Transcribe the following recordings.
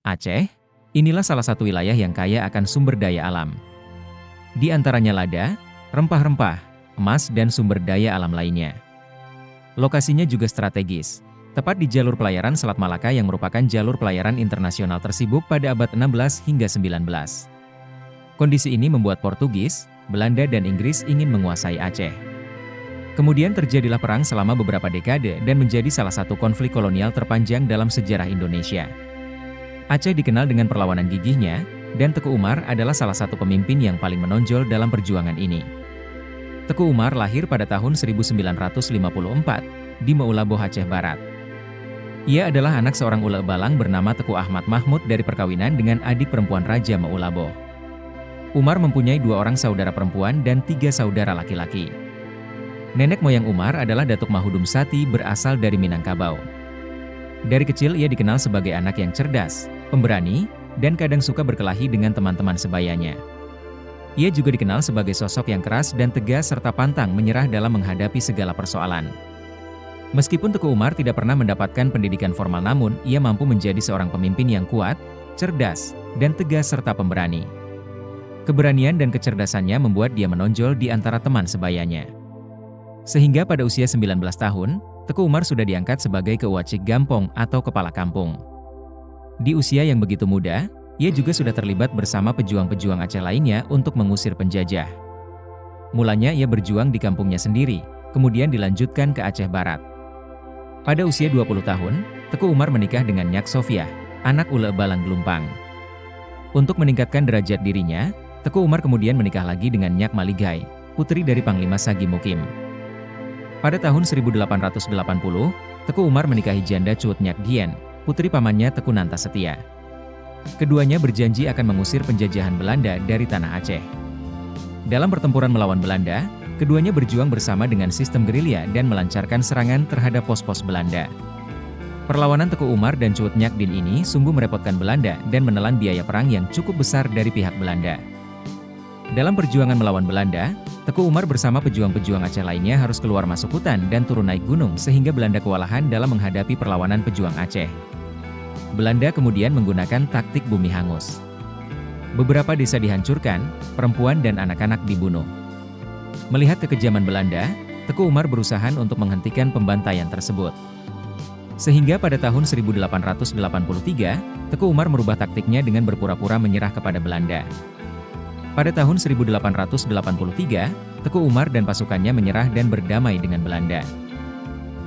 Aceh, inilah salah satu wilayah yang kaya akan sumber daya alam. Di antaranya lada, rempah-rempah, emas dan sumber daya alam lainnya. Lokasinya juga strategis, tepat di jalur pelayaran Selat Malaka yang merupakan jalur pelayaran internasional tersibuk pada abad 16 hingga 19. Kondisi ini membuat Portugis, Belanda dan Inggris ingin menguasai Aceh. Kemudian terjadilah perang selama beberapa dekade dan menjadi salah satu konflik kolonial terpanjang dalam sejarah Indonesia. Aceh dikenal dengan perlawanan gigihnya, dan Teku Umar adalah salah satu pemimpin yang paling menonjol dalam perjuangan ini. Teku Umar lahir pada tahun 1954, di Meulaboh, Aceh Barat. Ia adalah anak seorang ule balang bernama Teku Ahmad Mahmud dari perkawinan dengan adik perempuan Raja Meulaboh. Umar mempunyai 2 orang saudara perempuan dan 3 saudara laki-laki. Nenek moyang Umar adalah Datuk Mahudum Sati berasal dari Minangkabau. Dari kecil ia dikenal sebagai anak yang cerdas, pemberani, dan kadang suka berkelahi dengan teman-teman sebayanya. Ia juga dikenal sebagai sosok yang keras dan tegas serta pantang menyerah dalam menghadapi segala persoalan. Meskipun Teku Umar tidak pernah mendapatkan pendidikan formal, namun ia mampu menjadi seorang pemimpin yang kuat, cerdas, dan tegas serta pemberani. Keberanian dan kecerdasannya membuat dia menonjol di antara teman sebayanya. Sehingga pada usia 19 tahun, Teku Umar sudah diangkat sebagai Kewacik Gampong atau Kepala Kampung. Di usia yang begitu muda, ia juga sudah terlibat bersama pejuang-pejuang Aceh lainnya untuk mengusir penjajah. Mulanya ia berjuang di kampungnya sendiri, kemudian dilanjutkan ke Aceh Barat. Pada usia 20 tahun, Teku Umar menikah dengan Nyak Sofiah, anak ule balang Gelumpang. Untuk meningkatkan derajat dirinya, Teku Umar kemudian menikah lagi dengan Nyak Maligai, putri dari Panglima Sagi Mukim. Pada tahun 1880, Teku Umar menikahi janda Cuut Nyak Dien, putri pamannya Teku Nanta Setia. Keduanya berjanji akan mengusir penjajahan Belanda dari tanah Aceh. Dalam pertempuran melawan Belanda, keduanya berjuang bersama dengan sistem gerilya dan melancarkan serangan terhadap pos-pos Belanda. Perlawanan Teku Umar dan Cuut Nyak Dien ini sungguh merepotkan Belanda dan menelan biaya perang yang cukup besar dari pihak Belanda. Dalam perjuangan melawan Belanda, Teku Umar bersama pejuang-pejuang Aceh lainnya harus keluar masuk hutan dan turun naik gunung sehingga Belanda kewalahan dalam menghadapi perlawanan pejuang Aceh. Belanda kemudian menggunakan taktik bumi hangus. Beberapa desa dihancurkan, perempuan dan anak-anak dibunuh. Melihat kekejaman Belanda, Teku Umar berusaha untuk menghentikan pembantaian tersebut. Sehingga pada tahun 1883, Teku Umar merubah taktiknya dengan berpura-pura menyerah kepada Belanda. Pada tahun 1883, Teku Umar dan pasukannya menyerah dan berdamai dengan Belanda.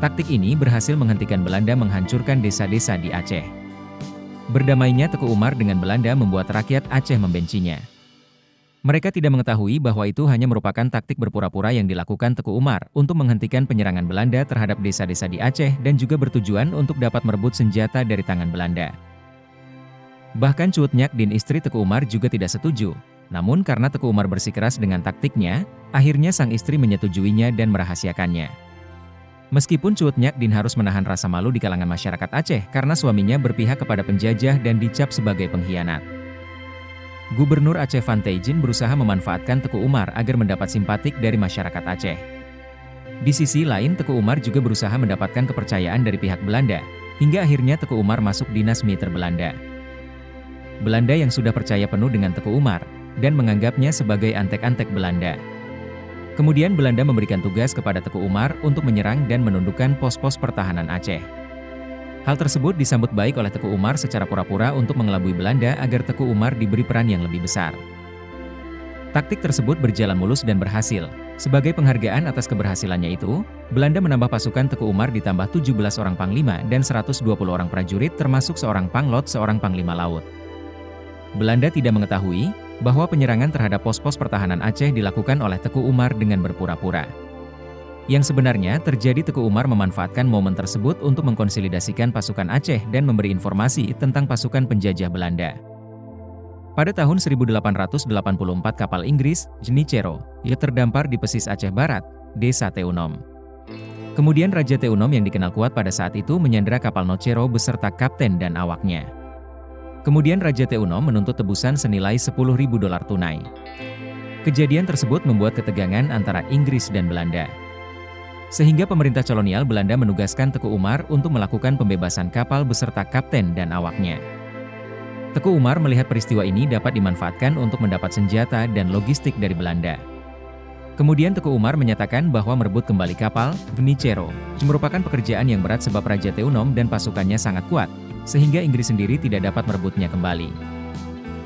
Taktik ini berhasil menghentikan Belanda menghancurkan desa-desa di Aceh. Berdamainya Teku Umar dengan Belanda membuat rakyat Aceh membencinya. Mereka tidak mengetahui bahwa itu hanya merupakan taktik berpura-pura yang dilakukan Teku Umar untuk menghentikan penyerangan Belanda terhadap desa-desa di Aceh dan juga bertujuan untuk dapat merebut senjata dari tangan Belanda. Bahkan Cuut Nyak Dien istri Teku Umar juga tidak setuju. Namun karena Teku Umar bersikeras dengan taktiknya, akhirnya sang istri menyetujuinya dan merahasiakannya. Meskipun Cuut Nyak Dien harus menahan rasa malu di kalangan masyarakat Aceh karena suaminya berpihak kepada penjajah dan dicap sebagai pengkhianat. Gubernur Aceh Van Teijin berusaha memanfaatkan Teku Umar agar mendapat simpatik dari masyarakat Aceh. Di sisi lain Teku Umar juga berusaha mendapatkan kepercayaan dari pihak Belanda, hingga akhirnya Teku Umar masuk dinas militer Belanda. Belanda yang sudah percaya penuh dengan Teku Umar, dan menganggapnya sebagai antek-antek Belanda. Kemudian Belanda memberikan tugas kepada Teku Umar untuk menyerang dan menundukkan pos-pos pertahanan Aceh. Hal tersebut disambut baik oleh Teku Umar secara pura-pura untuk mengelabui Belanda agar Teku Umar diberi peran yang lebih besar. Taktik tersebut berjalan mulus dan berhasil. Sebagai penghargaan atas keberhasilannya itu, Belanda menambah pasukan Teku Umar ditambah 17 orang panglima dan 120 orang prajurit termasuk seorang panglot seorang panglima laut. Belanda tidak mengetahui bahwa penyerangan terhadap pos-pos pertahanan Aceh dilakukan oleh Teku Umar dengan berpura-pura. Yang sebenarnya terjadi Teku Umar memanfaatkan momen tersebut untuk mengkonsolidasikan pasukan Aceh dan memberi informasi tentang pasukan penjajah Belanda. Pada tahun 1884 kapal Inggris, Jenicero, ia terdampar di pesisir Aceh Barat, desa Teunom. Kemudian Raja Teunom yang dikenal kuat pada saat itu menyandera kapal Nocero beserta kapten dan awaknya. Kemudian Raja Teunom menuntut tebusan senilai $10.000 tunai. Kejadian tersebut membuat ketegangan antara Inggris dan Belanda. Sehingga pemerintah kolonial Belanda menugaskan Teku Umar untuk melakukan pembebasan kapal beserta kapten dan awaknya. Teku Umar melihat peristiwa ini dapat dimanfaatkan untuk mendapat senjata dan logistik dari Belanda. Kemudian Teku Umar menyatakan bahwa merebut kembali kapal Veniero merupakan pekerjaan yang berat sebab Raja Teunom dan pasukannya sangat kuat, sehingga Inggris sendiri tidak dapat merebutnya kembali.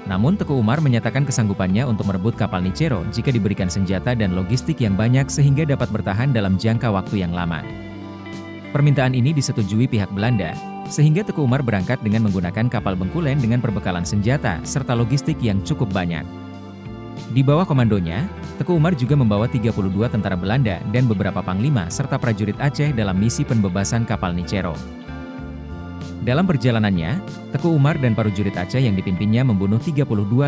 Namun Teku Umar menyatakan kesanggupannya untuk merebut kapal Veniero jika diberikan senjata dan logistik yang banyak sehingga dapat bertahan dalam jangka waktu yang lama. Permintaan ini disetujui pihak Belanda, sehingga Teku Umar berangkat dengan menggunakan kapal Bengkulen dengan perbekalan senjata serta logistik yang cukup banyak. Di bawah komandonya, Teku Umar juga membawa 32 tentara Belanda dan beberapa panglima serta prajurit Aceh dalam misi pembebasan kapal Veniero. Dalam perjalanannya, Teku Umar dan prajurit Aceh yang dipimpinnya membunuh 32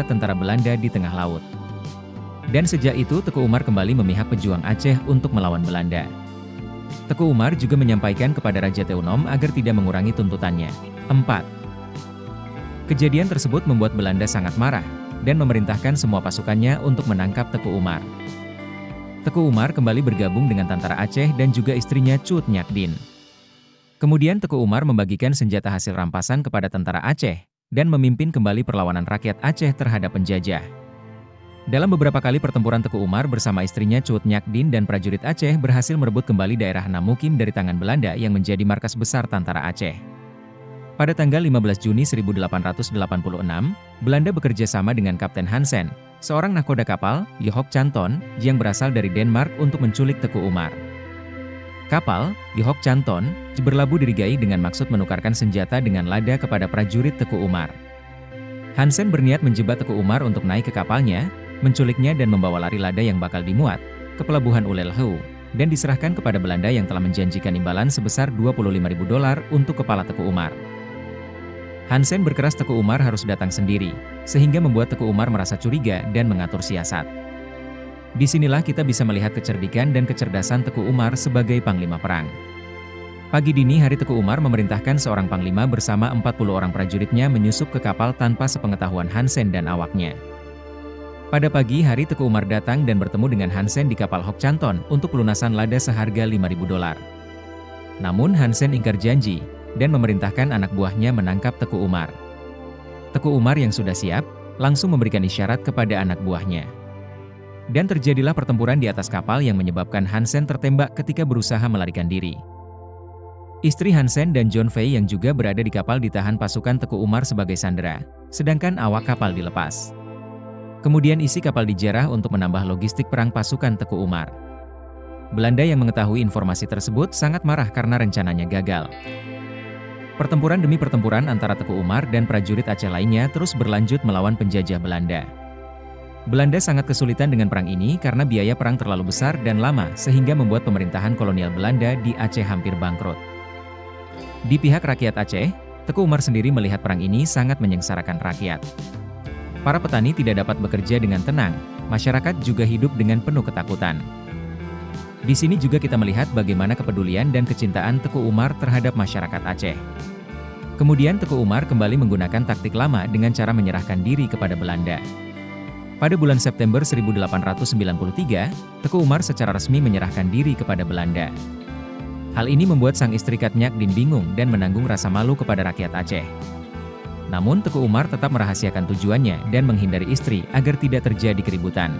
tentara Belanda di tengah laut. Dan sejak itu Teku Umar kembali memihak pejuang Aceh untuk melawan Belanda. Teku Umar juga menyampaikan kepada Raja Teunom agar tidak mengurangi tuntutannya. 4. Kejadian tersebut membuat Belanda sangat marah dan memerintahkan semua pasukannya untuk menangkap Teku Umar. Teku Umar kembali bergabung dengan tentara Aceh dan juga istrinya Cut Nyak Dien. Kemudian Teku Umar membagikan senjata hasil rampasan kepada tentara Aceh dan memimpin kembali perlawanan rakyat Aceh terhadap penjajah. Dalam beberapa kali pertempuran Teku Umar bersama istrinya Cut Nyak Dien dan prajurit Aceh berhasil merebut kembali daerah Namukim dari tangan Belanda yang menjadi markas besar tentara Aceh. Pada tanggal 15 Juni 1886, Belanda bekerja sama dengan Kapten Hansen, seorang nahkoda kapal, Johoc Canton, yang berasal dari Denmark untuk menculik Teku Umar. Kapal, Johoc Canton, berlabuh di Rigai dengan maksud menukarkan senjata dengan lada kepada prajurit Teku Umar. Hansen berniat menjebak Teku Umar untuk naik ke kapalnya, menculiknya dan membawa lari lada yang bakal dimuat ke pelabuhan Ulelheu, dan diserahkan kepada Belanda yang telah menjanjikan imbalan sebesar $25.000 untuk kepala Teku Umar. Hansen berkeras Teku Umar harus datang sendiri, sehingga membuat Teku Umar merasa curiga dan mengatur siasat. Disinilah kita bisa melihat kecerdikan dan kecerdasan Teku Umar sebagai panglima perang. Pagi dini hari Teku Umar memerintahkan seorang panglima bersama 40 orang prajuritnya menyusup ke kapal tanpa sepengetahuan Hansen dan awaknya. Pada pagi hari Teku Umar datang dan bertemu dengan Hansen di kapal Hoc Canton untuk pelunasan lada seharga $5.000. Namun Hansen ingkar janji dan memerintahkan anak buahnya menangkap Teku Umar. Teku Umar yang sudah siap, langsung memberikan isyarat kepada anak buahnya. Dan terjadilah pertempuran di atas kapal yang menyebabkan Hansen tertembak ketika berusaha melarikan diri. Istri Hansen dan John Fei yang juga berada di kapal ditahan pasukan Teku Umar sebagai sandera, sedangkan awak kapal dilepas. Kemudian isi kapal dijarah untuk menambah logistik perang pasukan Teku Umar. Belanda yang mengetahui informasi tersebut sangat marah karena rencananya gagal. Pertempuran demi pertempuran antara Teku Umar dan prajurit Aceh lainnya terus berlanjut melawan penjajah Belanda. Belanda sangat kesulitan dengan perang ini karena biaya perang terlalu besar dan lama sehingga membuat pemerintahan kolonial Belanda di Aceh hampir bangkrut. Di pihak rakyat Aceh, Teku Umar sendiri melihat perang ini sangat menyengsarakan rakyat. Para petani tidak dapat bekerja dengan tenang, masyarakat juga hidup dengan penuh ketakutan. Di sini juga kita melihat bagaimana kepedulian dan kecintaan Teku Umar terhadap masyarakat Aceh. Kemudian Teku Umar kembali menggunakan taktik lama dengan cara menyerahkan diri kepada Belanda. Pada bulan September 1893, Teku Umar secara resmi menyerahkan diri kepada Belanda. Hal ini membuat sang istri Cut Nyak Dien bingung dan menanggung rasa malu kepada rakyat Aceh. Namun Teku Umar tetap merahasiakan tujuannya dan menghindari istri agar tidak terjadi keributan.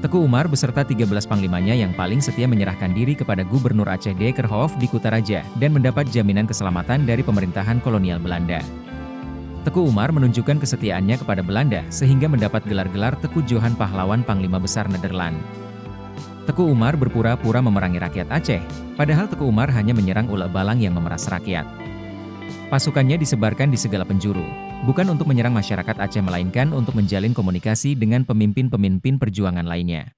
Teku Umar beserta 13 panglimanya yang paling setia menyerahkan diri kepada Gubernur Aceh Dijkhoff di Kutaraja dan mendapat jaminan keselamatan dari pemerintahan kolonial Belanda. Teku Umar menunjukkan kesetiaannya kepada Belanda sehingga mendapat gelar-gelar Teku Johan Pahlawan Panglima Besar Nederland. Teku Umar berpura-pura memerangi rakyat Aceh, padahal Teku Umar hanya menyerang ulek balang yang memeras rakyat. Pasukannya disebarkan di segala penjuru, bukan untuk menyerang masyarakat Aceh melainkan untuk menjalin komunikasi dengan pemimpin-pemimpin perjuangan lainnya.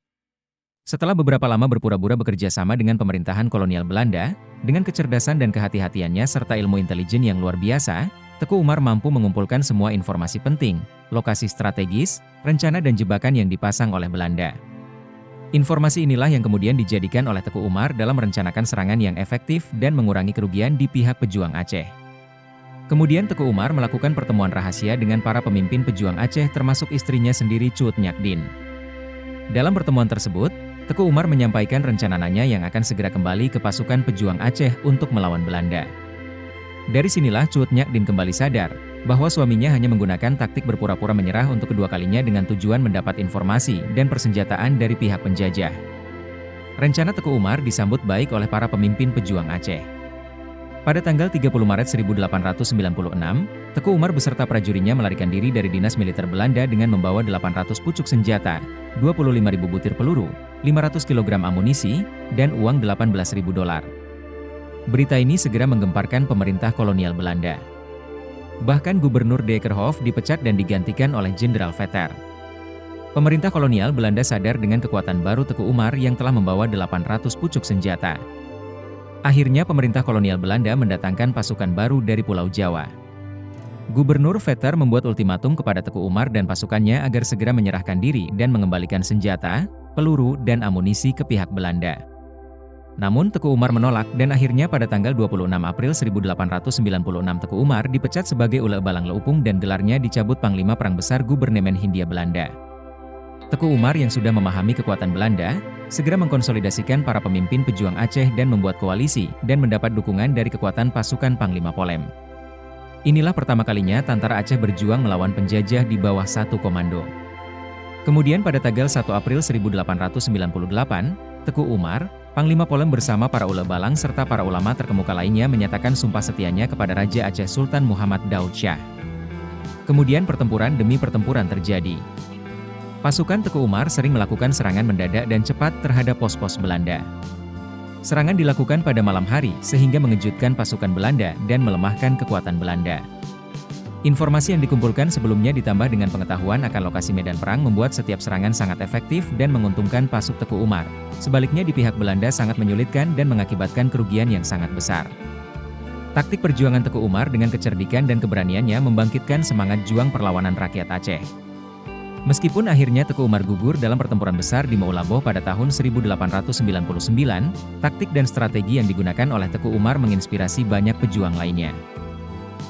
Setelah beberapa lama berpura-pura bekerja sama dengan pemerintahan kolonial Belanda, dengan kecerdasan dan kehati-hatiannya serta ilmu intelijen yang luar biasa, Teku Umar mampu mengumpulkan semua informasi penting, lokasi strategis, rencana dan jebakan yang dipasang oleh Belanda. Informasi inilah yang kemudian dijadikan oleh Teku Umar dalam merencanakan serangan yang efektif dan mengurangi kerugian di pihak pejuang Aceh. Kemudian Teku Umar melakukan pertemuan rahasia dengan para pemimpin pejuang Aceh termasuk istrinya sendiri Cut Nyak Dien. Dalam pertemuan tersebut, Teku Umar menyampaikan rencananya yang akan segera kembali ke pasukan pejuang Aceh untuk melawan Belanda. Dari sinilah Cut Nyak Dien kembali sadar bahwa suaminya hanya menggunakan taktik berpura-pura menyerah untuk kedua kalinya dengan tujuan mendapat informasi dan persenjataan dari pihak penjajah. Rencana Teku Umar disambut baik oleh para pemimpin pejuang Aceh. Pada tanggal 30 Maret 1896, Teku Umar beserta prajuritnya melarikan diri dari dinas militer Belanda dengan membawa 800 pucuk senjata, 25.000 butir peluru, 500 kg amunisi, dan uang $18.000. Berita ini segera menggemparkan pemerintah kolonial Belanda. Bahkan Gubernur Dijkerhof dipecat dan digantikan oleh Jenderal Vetter. Pemerintah kolonial Belanda sadar dengan kekuatan baru Teku Umar yang telah membawa 800 pucuk senjata. Akhirnya pemerintah kolonial Belanda mendatangkan pasukan baru dari Pulau Jawa. Gubernur Vetter membuat ultimatum kepada Teku Umar dan pasukannya agar segera menyerahkan diri dan mengembalikan senjata, peluru, dan amunisi ke pihak Belanda. Namun Teku Umar menolak dan akhirnya pada tanggal 26 April 1896 Teku Umar dipecat sebagai Ule Balang Leupung dan gelarnya dicabut Panglima Perang Besar Gubernemen Hindia Belanda. Teku Umar yang sudah memahami kekuatan Belanda, segera mengkonsolidasikan para pemimpin pejuang Aceh dan membuat koalisi dan mendapat dukungan dari kekuatan pasukan Panglima Polem. Inilah pertama kalinya tentara Aceh berjuang melawan penjajah di bawah satu komando. Kemudian pada tanggal 1 April 1898, Teku Umar, Panglima Polem bersama para Ule Balang serta para ulama terkemuka lainnya menyatakan sumpah setianya kepada Raja Aceh Sultan Muhammad Daud Shah. Kemudian pertempuran demi pertempuran terjadi. Pasukan Teku Umar sering melakukan serangan mendadak dan cepat terhadap pos-pos Belanda. Serangan dilakukan pada malam hari sehingga mengejutkan pasukan Belanda dan melemahkan kekuatan Belanda. Informasi yang dikumpulkan sebelumnya ditambah dengan pengetahuan akan lokasi medan perang membuat setiap serangan sangat efektif dan menguntungkan pasuk Teku Umar. Sebaliknya di pihak Belanda sangat menyulitkan dan mengakibatkan kerugian yang sangat besar. Taktik perjuangan Teku Umar dengan kecerdikan dan keberaniannya membangkitkan semangat juang perlawanan rakyat Aceh. Meskipun akhirnya Teku Umar gugur dalam pertempuran besar di Maulaboh pada tahun 1899, taktik dan strategi yang digunakan oleh Teku Umar menginspirasi banyak pejuang lainnya.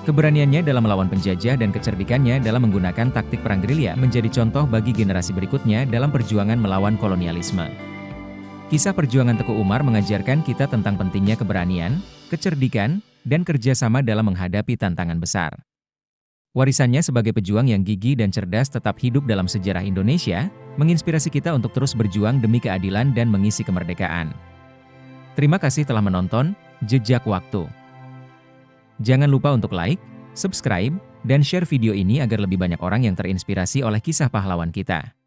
Keberaniannya dalam melawan penjajah dan kecerdikannya dalam menggunakan taktik perang gerilya menjadi contoh bagi generasi berikutnya dalam perjuangan melawan kolonialisme. Kisah perjuangan Teku Umar mengajarkan kita tentang pentingnya keberanian, kecerdikan, dan kerjasama dalam menghadapi tantangan besar. Warisannya sebagai pejuang yang gigih dan cerdas tetap hidup dalam sejarah Indonesia, menginspirasi kita untuk terus berjuang demi keadilan dan mengisi kemerdekaan. Terima kasih telah menonton Jejak Waktu. Jangan lupa untuk like, subscribe, dan share video ini agar lebih banyak orang yang terinspirasi oleh kisah pahlawan kita.